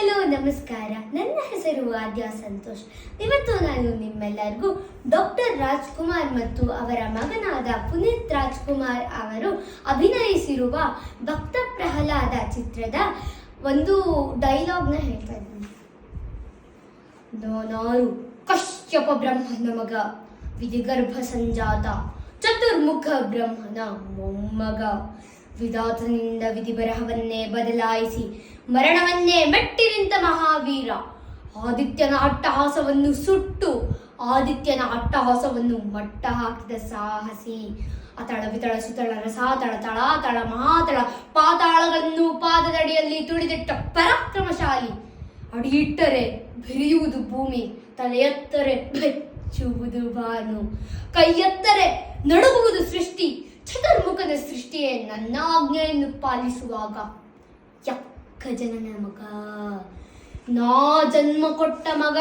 Hello ನಮಸ್ಕಾರ. ನನ್ನ ಹೆಸರು ಆದ್ಯ ಸಂತೋಷ್. ಇವತ್ತು ನಾನು ನಿಮ್ಮೆಲ್ಲರಿಗೂ ಡಾಕ್ಟರ್ ರಾಜ್ಕುಮಾರ್ ಮತ್ತು ಅವರ ಮಗನಾದ ಪುನೀತ್ ರಾಜ್ಕುಮಾರ್ ಅವರು ಅಭಿನಯಿಸಿರುವ ಭಕ್ತ ಪ್ರಹ್ಲಾದ ಚಿತ್ರದ ಒಂದು ಡೈಲಾಗ್ನ ಹೇಳ್ತಾ ಇದ್ದೀನಿ. ನಾನು ಕಶ್ಯಪ ಬ್ರಹ್ಮನ ಮಗ, ವಿಧಿಗರ್ಭ ಸಂಜಾತ, ಚತುರ್ಮುಖ ಬ್ರಹ್ಮನ ಮೊಮ್ಮಗ. ವಿಧಾತನಿಂದ ವಿಧಿ ಬರಹವನ್ನೇ ಬದಲಾಯಿಸಿ ಮರಣವನ್ನೇ ಮೆಟ್ಟಿ ನಿಂತ ಮಹಾವೀರ. ಆದಿತ್ಯನ ಅಟ್ಟಹಾಸವನ್ನು ಸುಟ್ಟು ಆದಿತ್ಯನ ಅಟ್ಟಹಾಸವನ್ನು ಮಟ್ಟ ಹಾಕಿದ ಸಾಹಸಿ. ಅತಳ ವಿತಳ ಸುತಳ ರಸಾತಳ ತಳಾತಳ ಮಹಾತಳ ಪಾತಾಳಗಳನ್ನು ಪಾದದಡಿಯಲ್ಲಿ ತುಳಿದಿಟ್ಟ ಪರಾಕ್ರಮಶಾಲಿ. ಅಡಿಯಿಟ್ಟರೆ ಬಿರಿಯುವುದು ಭೂಮಿ, ತಲೆ ಎತ್ತರೆ ಬೆಚ್ಚುವುದು ಭಾನು, ಕೈ ಎತ್ತರೆ ನಡುಗುವುದು ಸೃಷ್ಟಿ. ಚತುರ್ಮುಖದ ಸೃಷ್ಟಿಯೇ ನನ್ನ ಆಜ್ಞೆಯನ್ನು ಪಾಲಿಸುವಾಗ ಯಕ್ಕ ಜನನ ಮಗ, ನಾ ಜನ್ಮ ಕೊಟ್ಟ ಮಗ,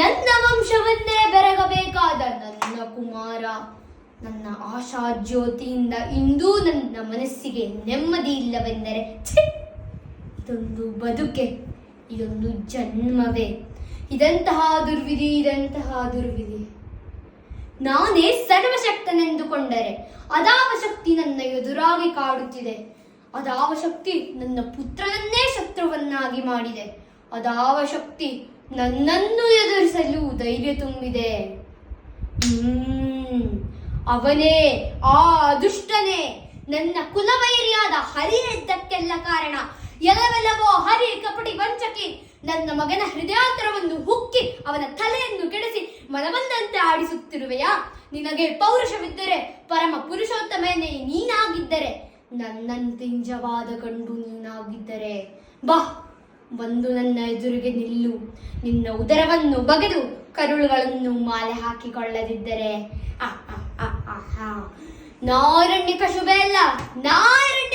ನನ್ನ ವಂಶವನ್ನೇ ಬೆರಗಬೇಕಾದ ನನ್ನ ಕುಮಾರ. ನನ್ನ ಆಶಾ ಜ್ಯೋತಿಯಿಂದ ಇಂದೂ ನನ್ನ ಮನಸ್ಸಿಗೆ ನೆಮ್ಮದಿ ಇಲ್ಲವೆಂದರೆ ಇದೊಂದು ಬದುಕೆ, ಇದೊಂದು ಜನ್ಮವೇ, ಇದಂತಹ ದುರ್ವಿಧಿ, ಇದಂತಹ ದುರ್ವಿಧಿ. ನಾನೇ ಸರ್ವಶಕ್ತನೆಂದುಕೊಂಡರೆ ಅದಾವ ಶಕ್ತಿ ನನ್ನ ಎದುರಾಗಿ ಕಾಡುತ್ತಿದೆ. ಅದಾವ ಶಕ್ತಿ ನನ್ನ ಪುತ್ರನನ್ನೇ ಶತ್ರುವನ್ನಾಗಿ ಮಾಡಿದೆ. ಅದಾವ ಶಕ್ತಿ ನನ್ನನ್ನು ಎದುರಿಸಲು ಧೈರ್ಯ ತುಂಬಿದೆ. ಅವನೇ, ಆ ದುಷ್ಟನೇ, ನನ್ನ ಕುಲವೈರಿಯಾದ ಹರಿ ಎದ್ದಕ್ಕೆಲ್ಲ ಕಾರಣ. ಎಲ್ಲವೆಲ್ಲವೋ ಹರಿ ಕಪಟಿ ವಂಚಕಿ. ನನ್ನ ಮಗನ ಹೃದಯಾಂತರವನ್ನು ಹುಕ್ಕಿ ಅವನ ತಲೆಯನ್ನು ಕೆಡಿಸಿ ಮನಬಂದಂತೆ ಆಡಿಸುತ್ತಿರುವೆಯಾ? ನಿನಗೆ ಪೌರುಷವಿದ್ದರೆ, ಪರಮ ಪುರುಷೋತ್ತಮನೇ ನೀನಾಗಿದ್ದರೆ, ನನ್ನಂತೆ ನಿಜವಾದ ಗಂಡು ನೀನಾಗಿದ್ದರೆ, ಬಾ ಬಂದು ನನ್ನ ಎದುರಿಗೆ ನಿಲ್ಲು. ನಿನ್ನ ಉದರವನ್ನು ಬಗೆದು ಕರುಳುಗಳನ್ನು ಮಾಲೆ ಹಾಕಿಕೊಳ್ಳದಿದ್ದರೆ ನಾರಣ್ಯಕ ಶುಭ ಅಲ್ಲ, ನಾರಣ್ಯ